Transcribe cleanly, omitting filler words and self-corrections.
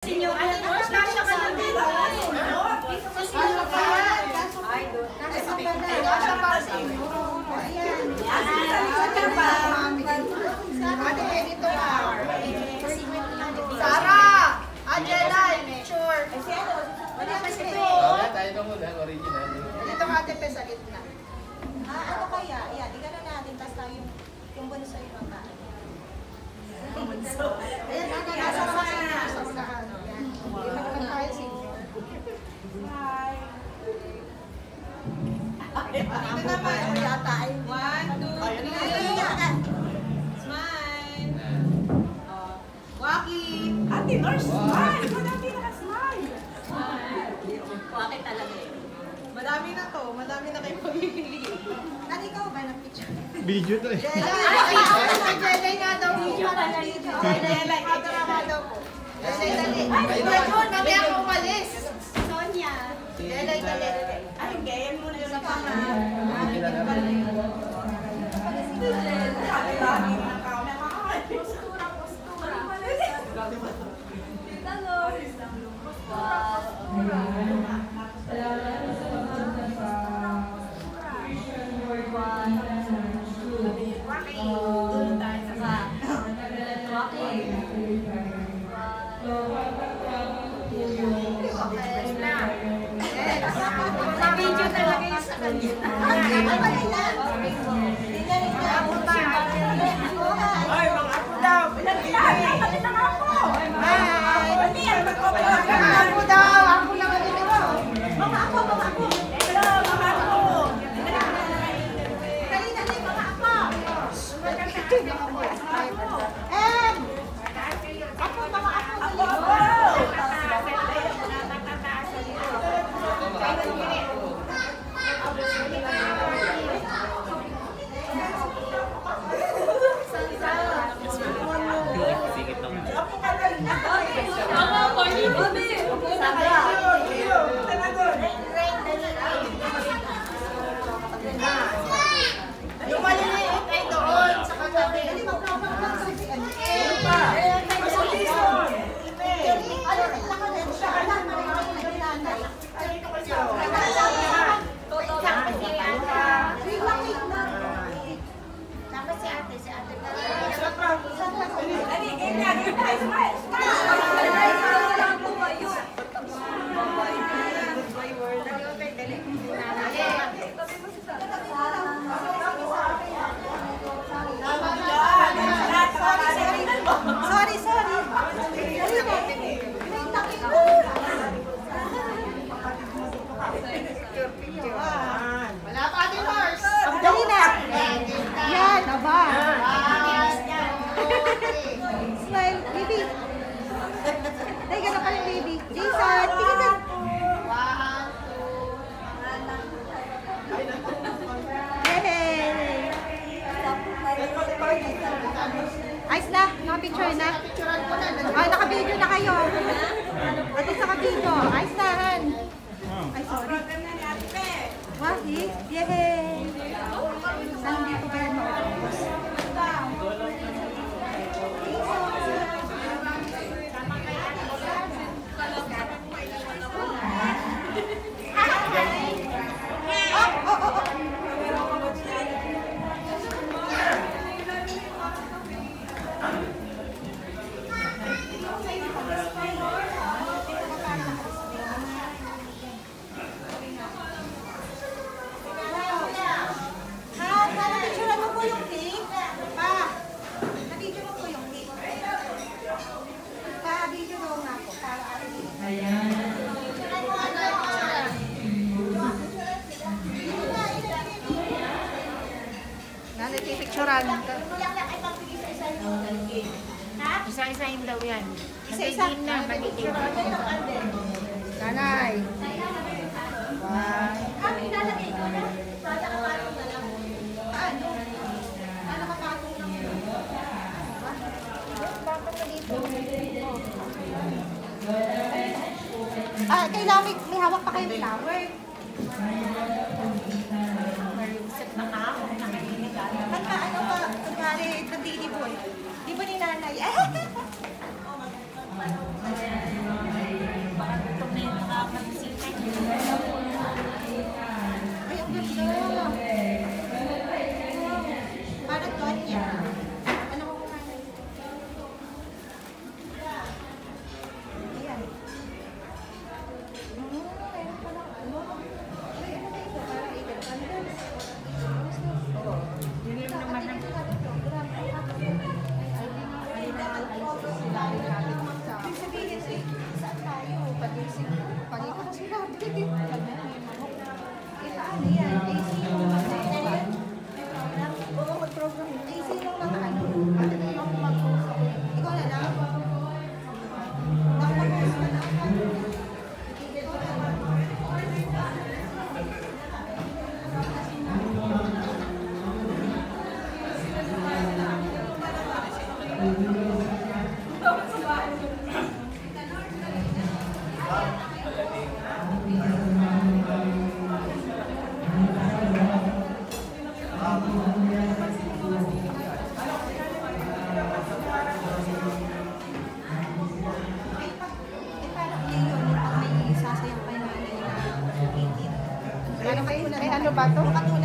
Sinyo, ano mo? Kasya ka lang dito. Kasya ka. Ay, doon. Kasya pa. Ayan. Ate, dito ka. Sarah! Angela, sure. Wala pa si Pe. Tayo ka muna, original. Dito ka, Ate Pe, sa gitna. Ano kaya? Ayan, igano natin. Tapos tayo yung bunso yung mga. Ayan, nasa mga sa unahan. Dito naman tayo, senior. Hi! Dito naman, yata ay 1, 2, 3. Smile! Waki! Ate Nurse, smile! Madami naka-smile! Waki talaga eh. Madami na to. Madami na kayo pagpipili. Nani ikaw ba ng picture? Video to eh. Jelay nga daw. Jelay nga daw po. Jelay dali. Ay, yun, mamaya ako umalis. Sonia. Jelay dali. Ay, gayan mo na yung pama. Postura, postura. Video talaga yung sa kanya. Ay, mga ako daw. Pinagkakalit na ako. Ay! Ay, Ako daw! Ako na dito. mga ako. Hello, mga ako. Dali, mga ako. Ako, mga ako. Yung maliliit ay doon sa kagabi. Dapat si ate Wala pa din horse. Dali na. Yan, aba. Smile, baby. Teka na pala, baby. Jason, tingin ka. Yay! Ayos na, nakapicture na. Picturean ko na. Ay, naka-video na kayo. At sa naka-video. Ayos na, Han. Ay, sorry. Waki, yay! Saan dito ba yan maubos? Nagpipicturean ka. Isa-isahin daw yan. Isa-isa. Magiging na, magiging. Nanay. Kailangan may hawak pa kayong flower. Pagka ano pa, kunyari, nagdi-boy. Di ba ni nanay? ba to?